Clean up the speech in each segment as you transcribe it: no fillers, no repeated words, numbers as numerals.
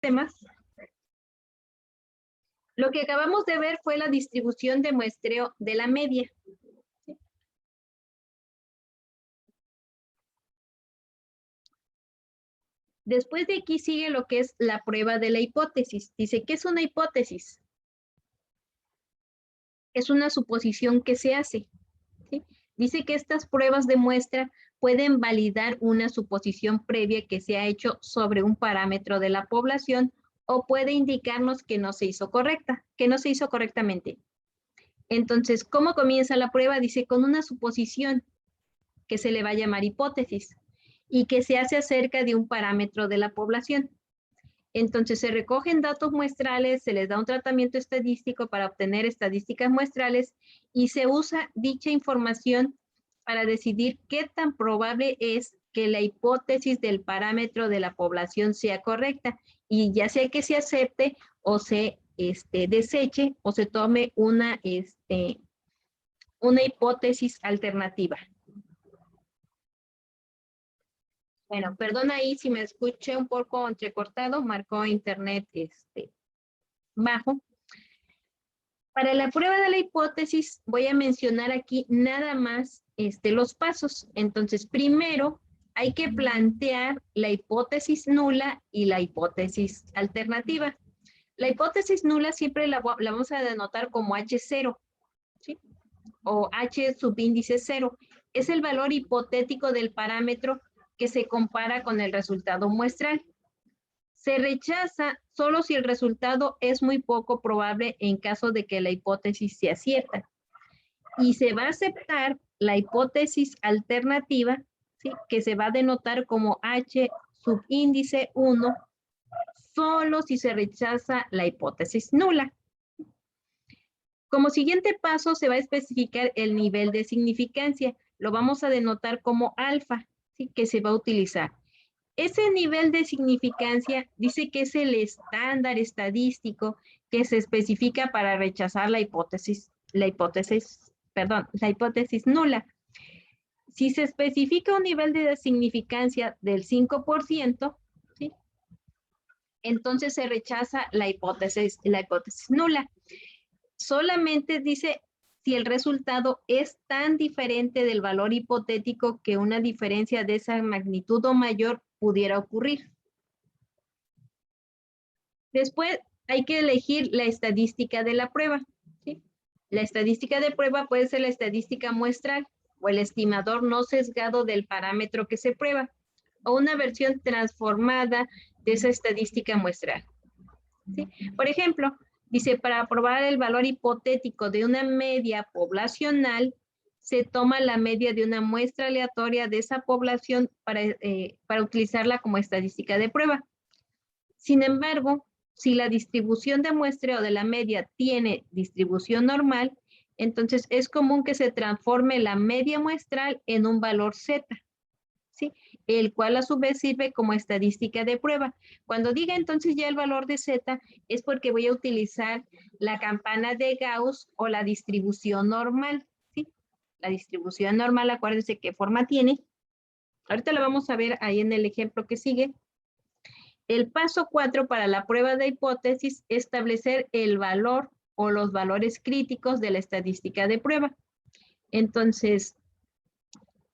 sistemas. Lo que acabamos de ver fue la distribución de muestreo de la media. Después de aquí sigue lo que es la prueba de la hipótesis. Dice, ¿qué es una hipótesis? Es una suposición que se hace, ¿sí? Dice que estas pruebas de muestra pueden validar una suposición previa que se ha hecho sobre un parámetro de la población o puede indicarnos que no se hizo correcta, que no se hizo correctamente. Entonces, ¿cómo comienza la prueba? Dice, con una suposición que se le va a llamar hipótesis y que se hace acerca de un parámetro de la población. Entonces, se recogen datos muestrales, se les da un tratamiento estadístico para obtener estadísticas muestrales y se usa dicha información para decidir qué tan probable es que la hipótesis del parámetro de la población sea correcta y ya sea que se acepte o se deseche o se tome una hipótesis alternativa. Bueno, perdona ahí si me escuché un poco entrecortado, marcó internet bajo. Para la prueba de la hipótesis voy a mencionar aquí nada más los pasos. Entonces, primero hay que plantear la hipótesis nula y la hipótesis alternativa. La hipótesis nula siempre la vamos a denotar como H0, ¿sí? O H subíndice 0. Es el valor hipotético del parámetro que se compara con el resultado muestral. Se rechaza solo si el resultado es muy poco probable en caso de que la hipótesis sea cierta. Y se va a aceptar la hipótesis alternativa, ¿sí? Que se va a denotar como H subíndice 1, solo si se rechaza la hipótesis nula. Como siguiente paso se va a especificar el nivel de significancia. Lo vamos a denotar como alfa, ¿sí? Que se va a utilizar. Ese nivel de significancia dice que es el estándar estadístico que se especifica para rechazar la hipótesis nula. Si se especifica un nivel de significancia del 5%, ¿sí? Entonces se rechaza la hipótesis nula. Solamente dice si el resultado es tan diferente del valor hipotético que una diferencia de esa magnitud o mayor pudiera ocurrir. Después hay que elegir la estadística de la prueba, ¿sí? La estadística de prueba puede ser la estadística muestral o el estimador no sesgado del parámetro que se prueba o una versión transformada de esa estadística muestral, ¿sí? Por ejemplo, dice, para probar el valor hipotético de una media poblacional, se toma la media de una muestra aleatoria de esa población para utilizarla como estadística de prueba. Sin embargo, si la distribución de muestreo de la media tiene distribución normal, entonces es común que se transforme la media muestral en un valor Z, ¿sí? El cual a su vez sirve como estadística de prueba. Cuando diga entonces ya el valor de Z, es porque voy a utilizar la campana de Gauss o la distribución normal, ¿sí? La distribución normal, acuérdense qué forma tiene. Ahorita la vamos a ver ahí en el ejemplo que sigue. El paso 4 para la prueba de hipótesis es establecer el valor o los valores críticos de la estadística de prueba. Entonces,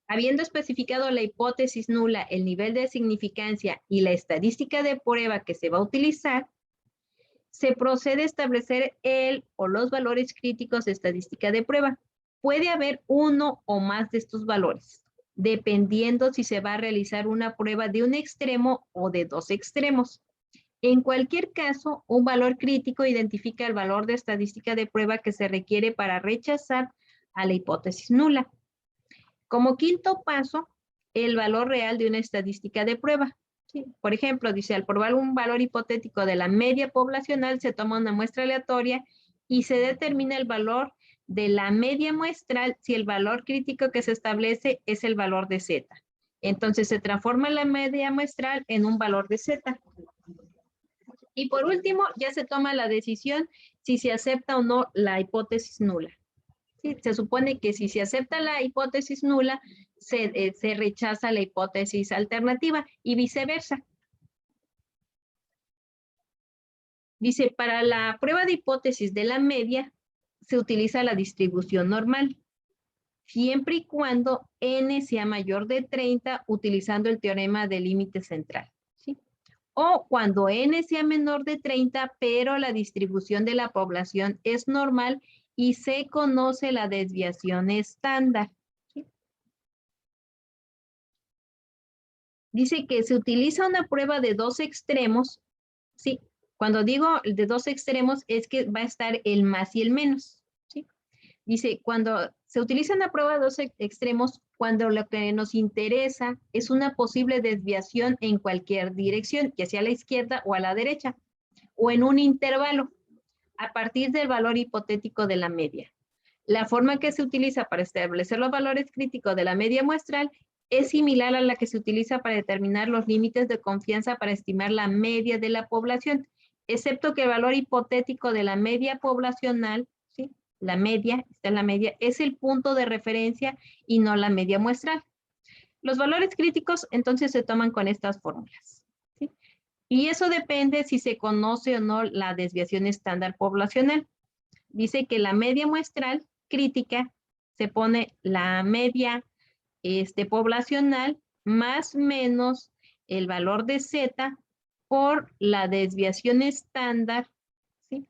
habiendo especificado la hipótesis nula, el nivel de significancia y la estadística de prueba que se va a utilizar, se procede a establecer el o los valores críticos de estadística de prueba. Puede haber uno o más de estos valores, dependiendo si se va a realizar una prueba de un extremo o de dos extremos. En cualquier caso, un valor crítico identifica el valor de estadística de prueba que se requiere para rechazar a la hipótesis nula. Como quinto paso, el valor real de una estadística de prueba. ¿Sí? Por ejemplo, dice, al probar un valor hipotético de la media poblacional, se toma una muestra aleatoria y se determina el valor de la media muestral si el valor crítico que se establece es el valor de Z. Entonces se transforma la media muestral en un valor de Z. Y por último, ya se toma la decisión si se acepta o no la hipótesis nula. Sí, se supone que si se acepta la hipótesis nula, se rechaza la hipótesis alternativa y viceversa. Dice, para la prueba de hipótesis de la media, se utiliza la distribución normal, siempre y cuando n sea mayor de 30, utilizando el teorema del límite central, ¿sí? O cuando n sea menor de 30, pero la distribución de la población es normal y se conoce la desviación estándar, ¿sí? Dice que se utiliza una prueba de dos extremos, ¿sí? Cuando digo de dos extremos es que va a estar el más y el menos, ¿sí? Dice, cuando se utiliza una prueba de dos extremos, cuando lo que nos interesa es una posible desviación en cualquier dirección, ya sea a la izquierda o a la derecha, o en un intervalo, a partir del valor hipotético de la media. La forma que se utiliza para establecer los valores críticos de la media muestral es similar a la que se utiliza para determinar los límites de confianza para estimar la media de la población, excepto que el valor hipotético de la media poblacional, ¿sí? La media, esta es la media, es el punto de referencia y no la media muestral. Los valores críticos entonces se toman con estas fórmulas, ¿sí? Y eso depende si se conoce o no la desviación estándar poblacional. Dice que la media muestral crítica se pone la media poblacional más menos el valor de Z por la desviación estándar, ¿sí?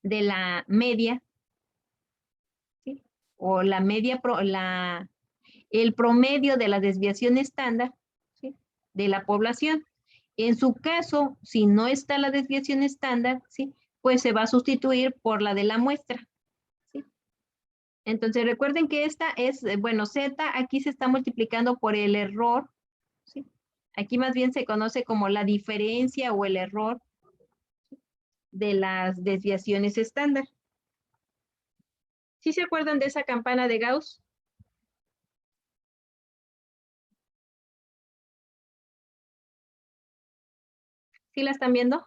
De la media, ¿sí? O la media, el promedio de la desviación estándar, ¿sí? De la población. En su caso, si no está la desviación estándar, ¿sí? Pues se va a sustituir por la de la muestra, ¿sí? Entonces recuerden que esta es, bueno, Z aquí se está multiplicando por el error, ¿sí? Aquí más bien se conoce como la diferencia o el error de las desviaciones estándar. ¿Sí se acuerdan de esa campana de Gauss? ¿Sí la están viendo?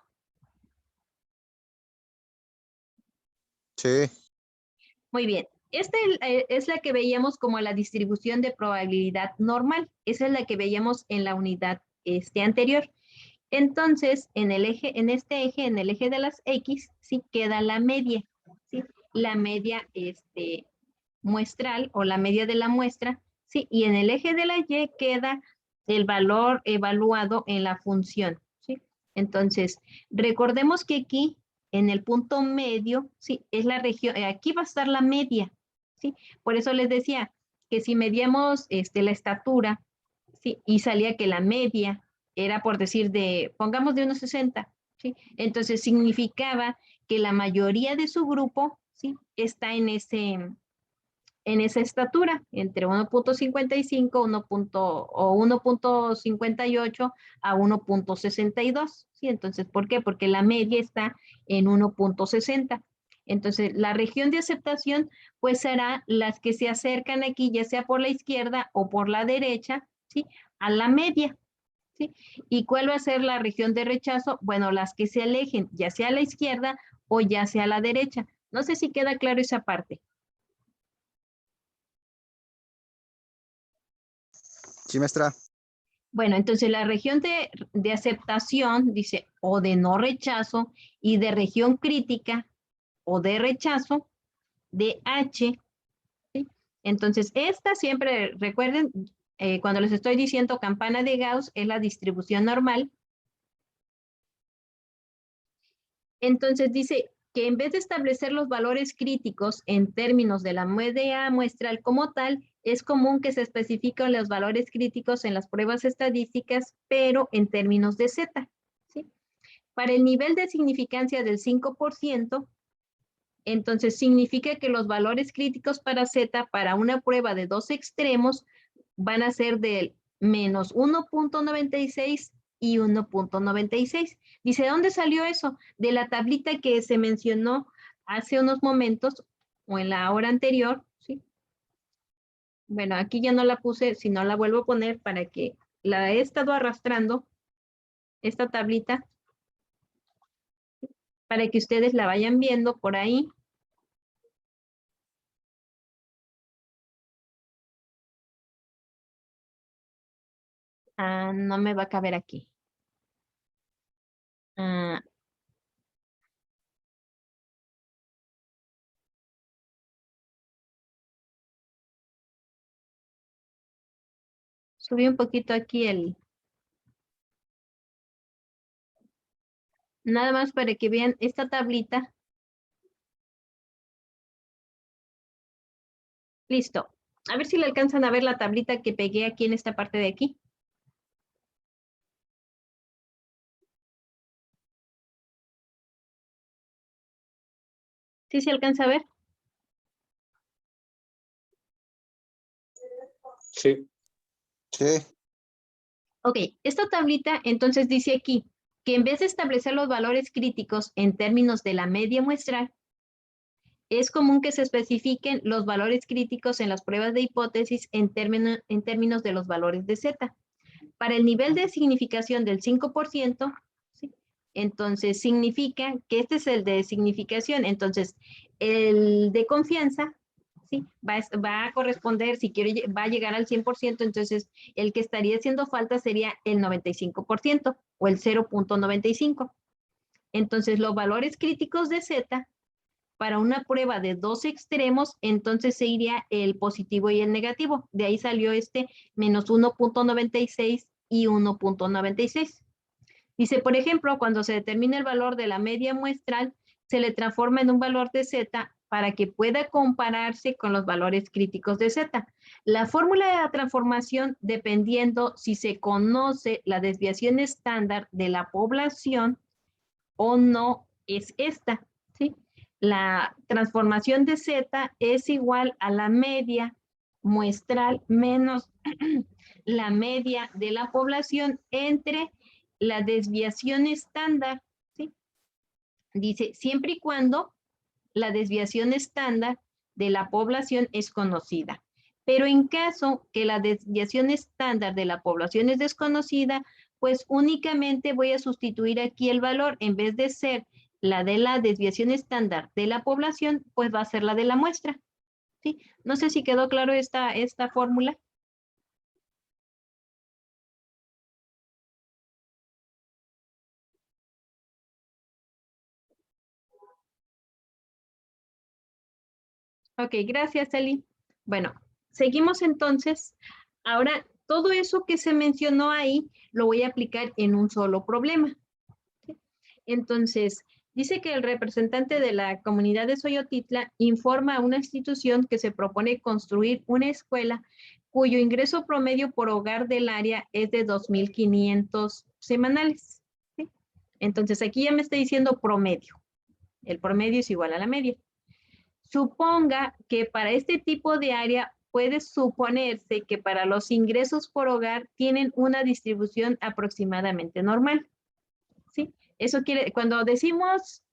Sí. Muy bien. Esta es la que veíamos como la distribución de probabilidad normal. Esa es la que veíamos en la unidad anterior. Entonces, en el eje, en este eje, en el eje de las X, sí queda la media, ¿sí? La media muestral o la media de la muestra, ¿sí? Y en el eje de la Y queda el valor evaluado en la función, ¿sí? Entonces, recordemos que aquí, en el punto medio, ¿sí? Es la región, aquí va a estar la media, ¿sí? Por eso les decía que si medíamos la estatura, ¿sí? Y salía que la media era por decir pongamos de 1,60, ¿sí? Entonces significaba que la mayoría de su grupo, ¿sí? Está en esa estatura, entre 1,55 o 1,58 a 1,62, ¿sí? Entonces, ¿por qué? Porque la media está en 1,60. Entonces, la región de aceptación, pues será las que se acercan aquí, ya sea por la izquierda o por la derecha, ¿sí? A la media, ¿sí? ¿Y cuál va a ser la región de rechazo? Bueno, las que se alejen, ya sea a la izquierda o ya sea a la derecha. No sé si queda claro esa parte. Sí, maestra. Bueno, entonces la región de aceptación, dice, o de no rechazo, y de región crítica, o de rechazo, de H, ¿sí? Entonces, esta siempre, recuerden, cuando les estoy diciendo campana de Gauss, es la distribución normal. Entonces dice que en vez de establecer los valores críticos en términos de la media muestral como tal, es común que se especifiquen los valores críticos en las pruebas estadísticas, pero en términos de Z, ¿sí? Para el nivel de significancia del 5%, entonces significa que los valores críticos para Z para una prueba de dos extremos van a ser del menos 1,96 y 1,96. Dice, ¿de dónde salió eso? De la tablita que se mencionó hace unos momentos o en la hora anterior, ¿sí? Bueno, aquí ya no la puse, sino la vuelvo a poner para que la he estado arrastrando, esta tablita, para que ustedes la vayan viendo por ahí. Ah, no me va a caber aquí. Ah, Subí un poquito aquí el... Nada más para que vean esta tablita. Listo. A ver si le alcanzan a ver la tablita que pegué aquí en esta parte de aquí. ¿Sí se alcanza a ver? Sí. Sí. Ok, esta tablita entonces dice aquí que en vez de establecer los valores críticos en términos de la media muestral, es común que se especifiquen los valores críticos en las pruebas de hipótesis en términos de los valores de Z. Para el nivel de significación del 5%, ¿sí? Entonces significa que este es el de significación. Entonces, el de confianza, ¿sí? Va a corresponder, si quiero, va a llegar al 100%, entonces el que estaría haciendo falta sería el 95% o el 0.95. Entonces, los valores críticos de Z para una prueba de dos extremos, entonces se iría el positivo y el negativo. De ahí salió este menos 1.96 y 1.96. Dice, por ejemplo, cuando se determina el valor de la media muestral, se le transforma en un valor de Z para que pueda compararse con los valores críticos de Z. La fórmula de la transformación, dependiendo si se conoce la desviación estándar de la población o no, es esta, ¿sí? La transformación de Z es igual a la media muestral menos la media de la población entre la desviación estándar, ¿sí? Dice, siempre y cuando la desviación estándar de la población es conocida. Pero en caso que la desviación estándar de la población es desconocida, pues únicamente voy a sustituir aquí el valor, en vez de ser la de la desviación estándar de la población, pues va a ser la de la muestra, ¿sí? No sé si quedó claro esta fórmula. Ok, gracias, Eli. Bueno, seguimos entonces. Ahora, todo eso que se mencionó ahí lo voy a aplicar en un solo problema. ¿Sí? Entonces, dice que el representante de la comunidad de Xoyotitla informa a una institución que se propone construir una escuela cuyo ingreso promedio por hogar del área es de 2.500 semanales. ¿Sí? Entonces, aquí ya me está diciendo promedio. El promedio es igual a la media. Suponga que para este tipo de área puede suponerse que para los ingresos por hogar tienen una distribución aproximadamente normal. ¿Sí? Eso quiere, cuando decimos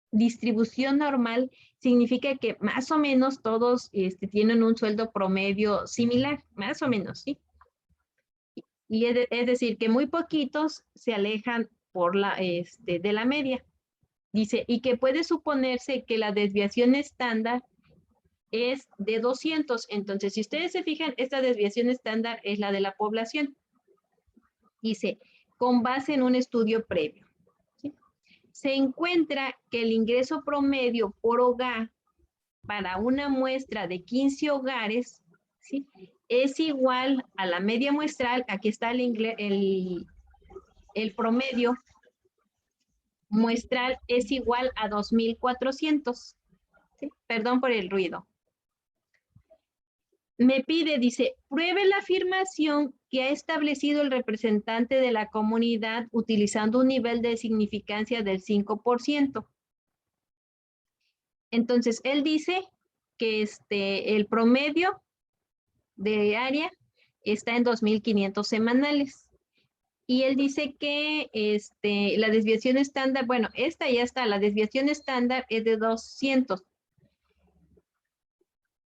distribución normal, significa que más o menos todos tienen un sueldo promedio similar, más o menos, ¿sí? Y es decir, que muy poquitos se alejan por de la media. Dice, y que puede suponerse que la desviación estándar es de 200. Entonces, si ustedes se fijan, esta desviación estándar es la de la población. Dice, con base en un estudio previo. ¿Sí? Se encuentra que el ingreso promedio por hogar para una muestra de 15 hogares, ¿sí? Es igual a la media muestral. Aquí está el promedio muestral, es igual a 2.400. ¿Sí? Perdón por el ruido. Me pide, dice, pruebe la afirmación que ha establecido el representante de la comunidad utilizando un nivel de significancia del 5%. Entonces, él dice que el promedio de área está en 2.500 semanales. Y él dice que la desviación estándar, bueno, esta ya está, la desviación estándar es de 200.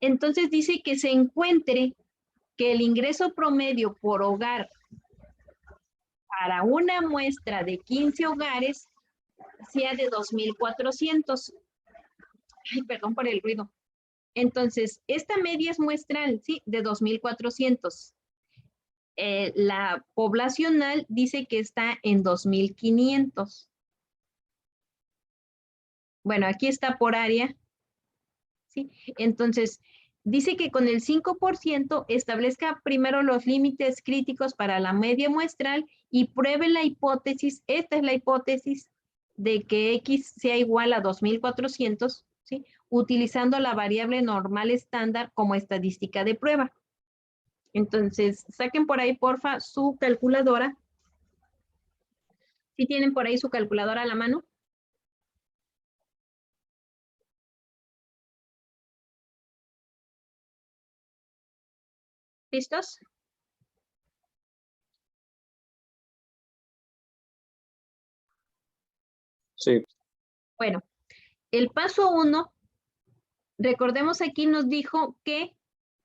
Entonces dice que se encuentre que el ingreso promedio por hogar para una muestra de 15 hogares sea de 2.400. Ay, perdón por el ruido. Entonces, esta media es muestral, ¿sí? De 2.400. La poblacional dice que está en 2.500. Bueno, aquí está por área, ¿sí? Entonces, dice que con el 5% establezca primero los límites críticos para la media muestral y pruebe la hipótesis, esta es la hipótesis de que X sea igual a 2400, ¿sí? Utilizando la variable normal estándar como estadística de prueba. Entonces, saquen por ahí, porfa, su calculadora. ¿Sí tienen por ahí su calculadora a la mano? ¿Listos? Sí, Bueno, el paso 1, recordemos aquí nos dijo que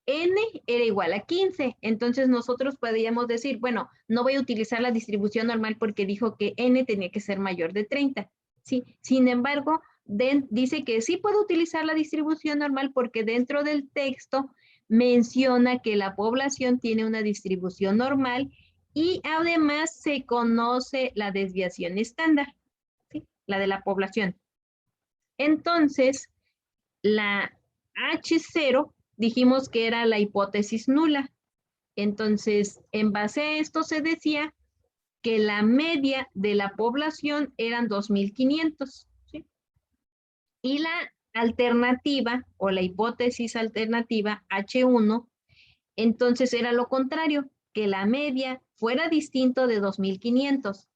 n era igual a 15. Entonces nosotros podríamos decir, bueno, no voy a utilizar la distribución normal porque dijo que n tenía que ser mayor de 30. ¿Sí? Sin embargo, dice que sí puedo utilizar la distribución normal porque dentro del texto menciona que la población tiene una distribución normal y además se conoce la desviación estándar, ¿sí? La de la población. Entonces, la H0 dijimos que era la hipótesis nula. Entonces, en base a esto se decía que la media de la población eran 2.500, ¿sí? Y la alternativa o la hipótesis alternativa H1, entonces era lo contrario, que la media fuera distinto de 2.500.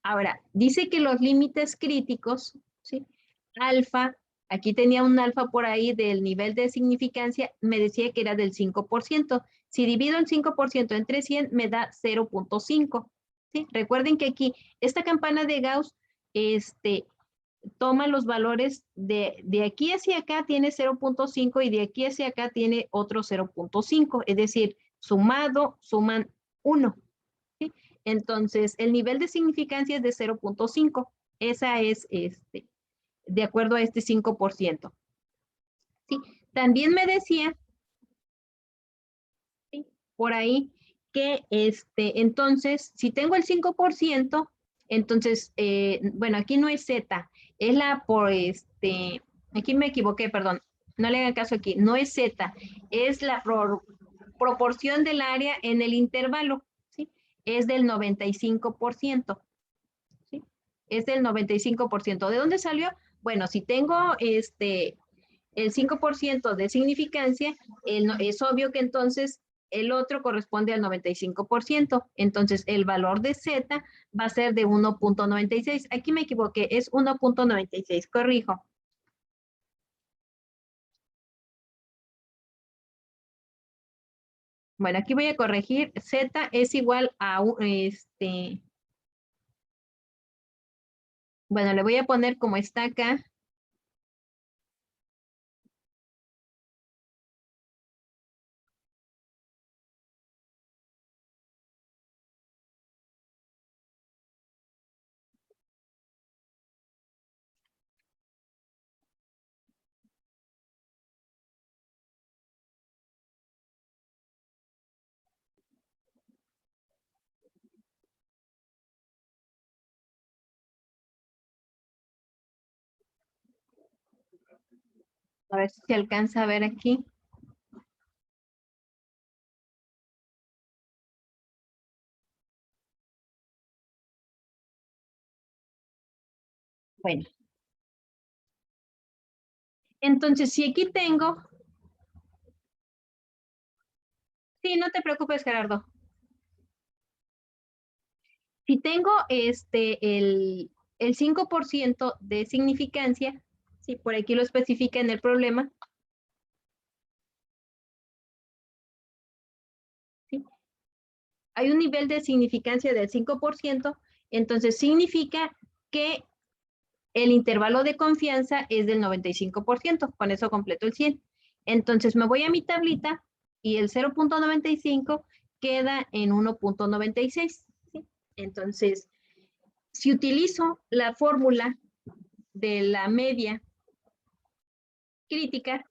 Ahora, dice que los límites críticos, ¿sí? Alfa, aquí tenía un alfa por ahí del nivel de significancia, me decía que era del 5%. Si divido el 5% entre 100, me da 0.5. ¿Sí? Recuerden que aquí, esta campana de Gauss, toma los valores de aquí hacia acá tiene 0.5 y de aquí hacia acá tiene otro 0.5. Es decir, sumado, suman 1. ¿Sí? Entonces, el nivel de significancia es de 0.5. Esa es de acuerdo a este 5%. ¿Sí? También me decía, ¿sí? Por ahí, que entonces, si tengo el 5%, entonces, bueno, aquí no es Z, es la por aquí me equivoqué, perdón, no le hagan caso aquí, no es Z, es la proporción del área en el intervalo, ¿sí? Es del 95%. ¿Sí? Es del 95%. ¿De dónde salió? Bueno, si tengo el 5% de significancia, es obvio que entonces el otro corresponde al 95%. Entonces, el valor de Z va a ser de 1.96. Aquí me equivoqué, es 1.96, corrijo. Bueno, aquí voy a corregir, Z es igual a, bueno, le voy a poner como está acá. A ver si se alcanza a ver aquí. Bueno, entonces si aquí tengo, sí, no te preocupes, Gerardo. Si tengo el 5% de significancia, sí, por aquí lo especifica en el problema, ¿sí? Hay un nivel de significancia del 5%, entonces significa que el intervalo de confianza es del 95%, con eso completo el 100. Entonces me voy a mi tablita y el 0.95 queda en 1.96. ¿Sí? Entonces, si utilizo la fórmula de la media crítica,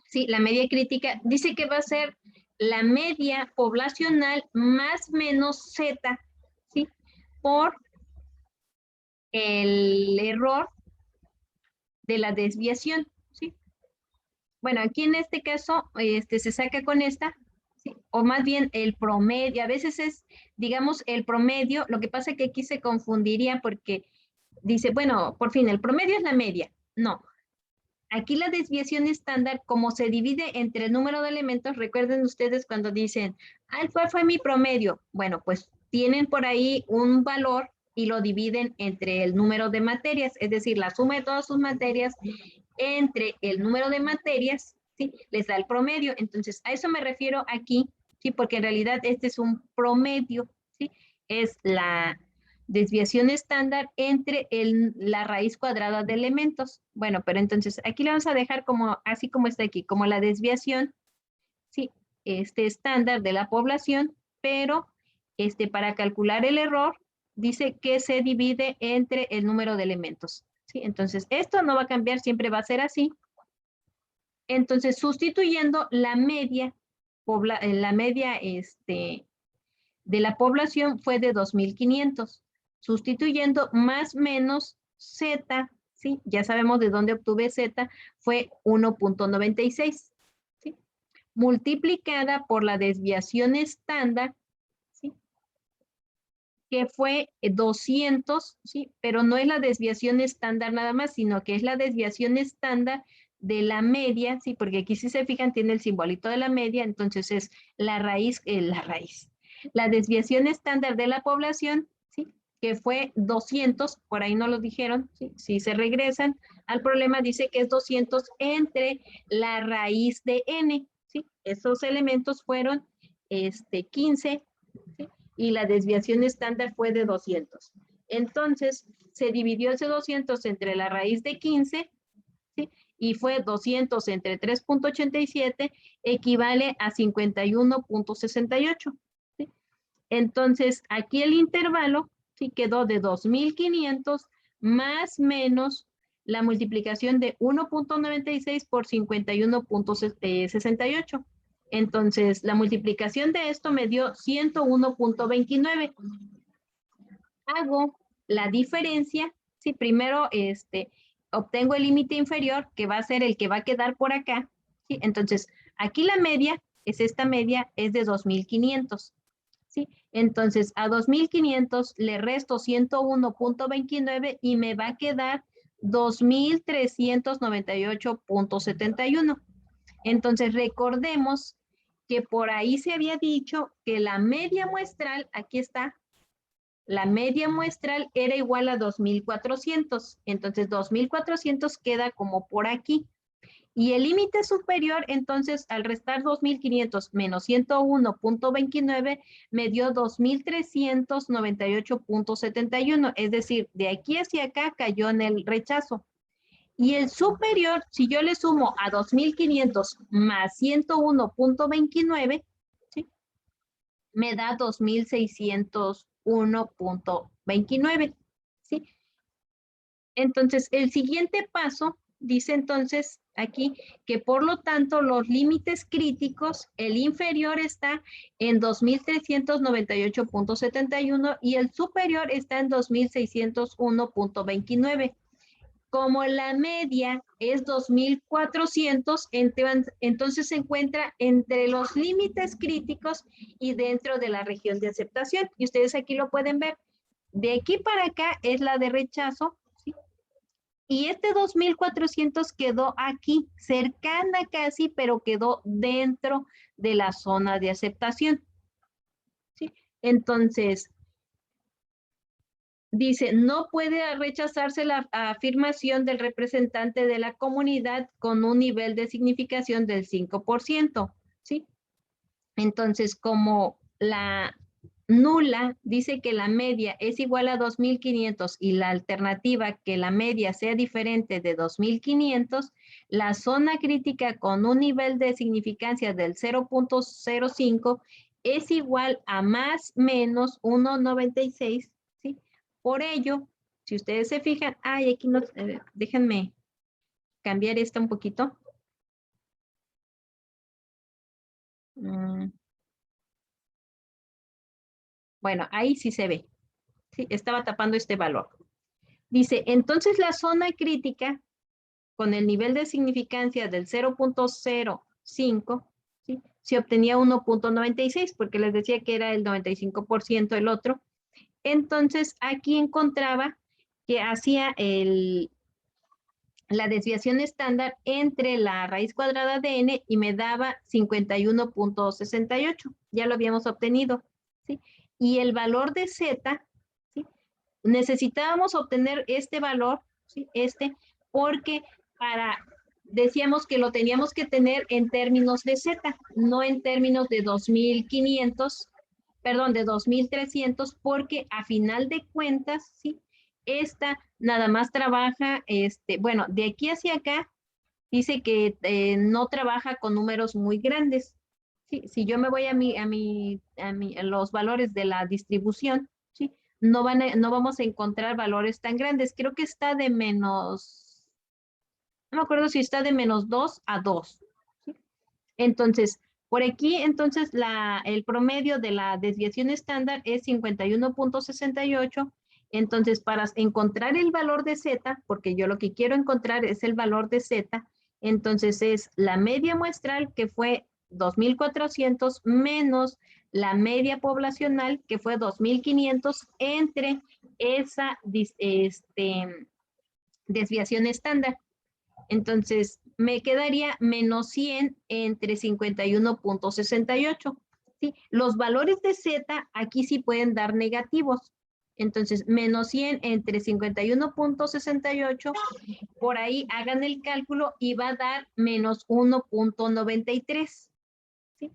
sí, la media crítica dice que va a ser la media poblacional más menos Z, ¿sí? Por el error de la desviación, ¿sí? Bueno, aquí en este caso, se saca con esta, ¿sí? O más bien el promedio, a veces es, digamos, el promedio, lo que pasa es que aquí se confundiría porque dice, bueno, por fin, el promedio es la media. No, aquí la desviación estándar, como se divide entre el número de elementos, recuerden ustedes cuando dicen, ¿cuál fue mi promedio? Bueno, pues tienen por ahí un valor y lo dividen entre el número de materias, es decir, la suma de todas sus materias entre el número de materias, ¿sí? Les da el promedio. Entonces, a eso me refiero aquí, ¿sí? Porque en realidad este es un promedio, ¿sí? Es la desviación estándar entre la raíz cuadrada de elementos. Bueno, pero entonces aquí le vamos a dejar como, así como está aquí, como la desviación, ¿sí? Estándar de la población, pero para calcular el error, dice que se divide entre el número de elementos, ¿sí? Entonces, esto no va a cambiar, siempre va a ser así. Entonces, sustituyendo la media, la media de la población fue de 2.500. Sustituyendo más menos Z, ¿sí? Ya sabemos de dónde obtuve Z, fue 1.96, ¿sí? Multiplicada por la desviación estándar, ¿sí? Que fue 200, ¿sí? Pero no es la desviación estándar nada más, sino que es la desviación estándar de la media, ¿sí? Porque aquí si se fijan tiene el simbolito de la media, entonces es la raíz, la desviación estándar de la población, ¿sí? Que fue 200, por ahí no lo dijeron, ¿sí? Si se regresan al problema dice que es 200 entre la raíz de n, ¿sí? Esos elementos fueron 15, ¿sí? Y la desviación estándar fue de 200. Entonces, se dividió ese 200 entre la raíz de 15, ¿sí? Y fue 200 entre 3.87, equivale a 51.68. ¿Sí? Entonces, aquí el intervalo, ¿sí? Quedó de 2.500 más menos la multiplicación de 1.96 por 51.68. Entonces, la multiplicación de esto me dio 101.29. Hago la diferencia, si primero obtengo el límite inferior, que va a ser el que va a quedar por acá, ¿sí? Entonces, aquí la media, esta media es de 2.500, ¿sí? Entonces, a 2.500 le resto 101.29 y me va a quedar 2.398.71. Entonces, recordemos que por ahí se había dicho que la media muestral, aquí está, la media muestral era igual a 2.400. Entonces, 2.400 queda como por aquí. Y el límite superior, entonces, al restar 2.500 menos 101.29, me dio 2.398.71. Es decir, de aquí hacia acá cayó en el rechazo. Y el superior, si yo le sumo a 2.500 más 101.29, ¿sí? Me da 2.601.29, ¿sí? Entonces, el siguiente paso dice entonces aquí que por lo tanto los límites críticos, el inferior está en 2.398.71 y el superior está en 2.601.29. Como la media es 2.400, entonces se encuentra entre los límites críticos y dentro de la región de aceptación. Y ustedes aquí lo pueden ver. De aquí para acá es la de rechazo, ¿sí? Y este 2.400 quedó aquí, cercana casi, pero quedó dentro de la zona de aceptación, ¿sí? Entonces, dice, no puede rechazarse la afirmación del representante de la comunidad con un nivel de significación del 5%, ¿sí? Entonces, como la nula dice que la media es igual a 2.500 y la alternativa que la media sea diferente de 2.500, la zona crítica con un nivel de significancia del 0.05 es igual a más menos 1.96, ¿sí? Por ello, si ustedes se fijan, aquí no, déjenme cambiar esto un poquito. Bueno, ahí sí se ve. Sí, estaba tapando este valor. Dice, entonces la zona crítica con el nivel de significancia del 0.05, ¿sí? Se obtenía 1.96, porque les decía que era el 95% el otro. Entonces, aquí encontraba que hacía la desviación estándar entre la raíz cuadrada de n y me daba 51.68. Ya lo habíamos obtenido, ¿sí? Y el valor de z, ¿sí? Necesitábamos obtener este valor, ¿sí? Porque decíamos que lo teníamos que tener en términos de z, no en términos de 2500, perdón, de 2300, porque a final de cuentas, ¿sí? Esta nada más trabaja, bueno, de aquí hacia acá, dice que no trabaja con números muy grandes. ¿Sí? Si yo me voy a los valores de la distribución, ¿sí? No vamos a encontrar valores tan grandes. Creo que está de menos, no me acuerdo si está de -2 a 2. ¿Sí? Entonces, por aquí, entonces, el promedio de la desviación estándar es 51.68. Entonces, para encontrar el valor de z, porque yo lo que quiero encontrar es el valor de z, entonces es la media muestral, que fue 2.400, menos la media poblacional, que fue 2.500, entre esa desviación estándar. Entonces, me quedaría menos 100 entre 51.68. ¿Sí? Los valores de z aquí sí pueden dar negativos. Entonces, menos 100 entre 51.68, por ahí hagan el cálculo y va a dar menos 1.93. ¿Sí?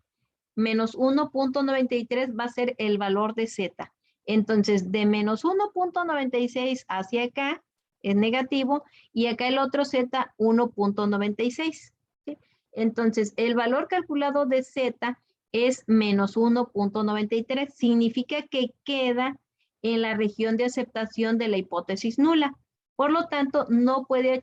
Menos 1.93 va a ser el valor de z. Entonces, de menos 1.96 hacia acá es negativo, y acá el otro z, 1.96. ¿Sí? Entonces, el valor calculado de z es menos 1.93. Significa que queda en la región de aceptación de la hipótesis nula. Por lo tanto, no puede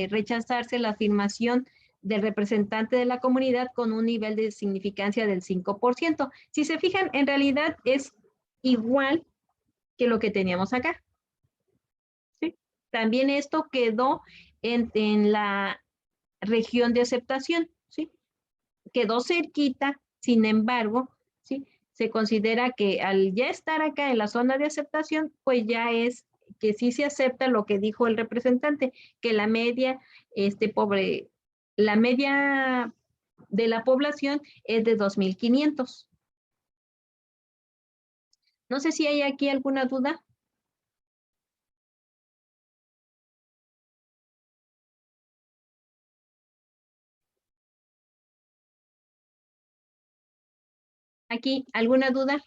rechazarse la afirmación del representante de la comunidad con un nivel de significancia del 5%. Si se fijan, en realidad es igual que lo que teníamos acá. ¿Sí? También esto quedó en la región de aceptación, ¿sí? Quedó cerquita, sin embargo, ¿sí? Se considera que al ya estar acá en la zona de aceptación, pues ya es que sí se acepta lo que dijo el representante, que la media, la media de la población es de 2.500. No sé si hay aquí alguna duda. Aquí, ¿alguna duda?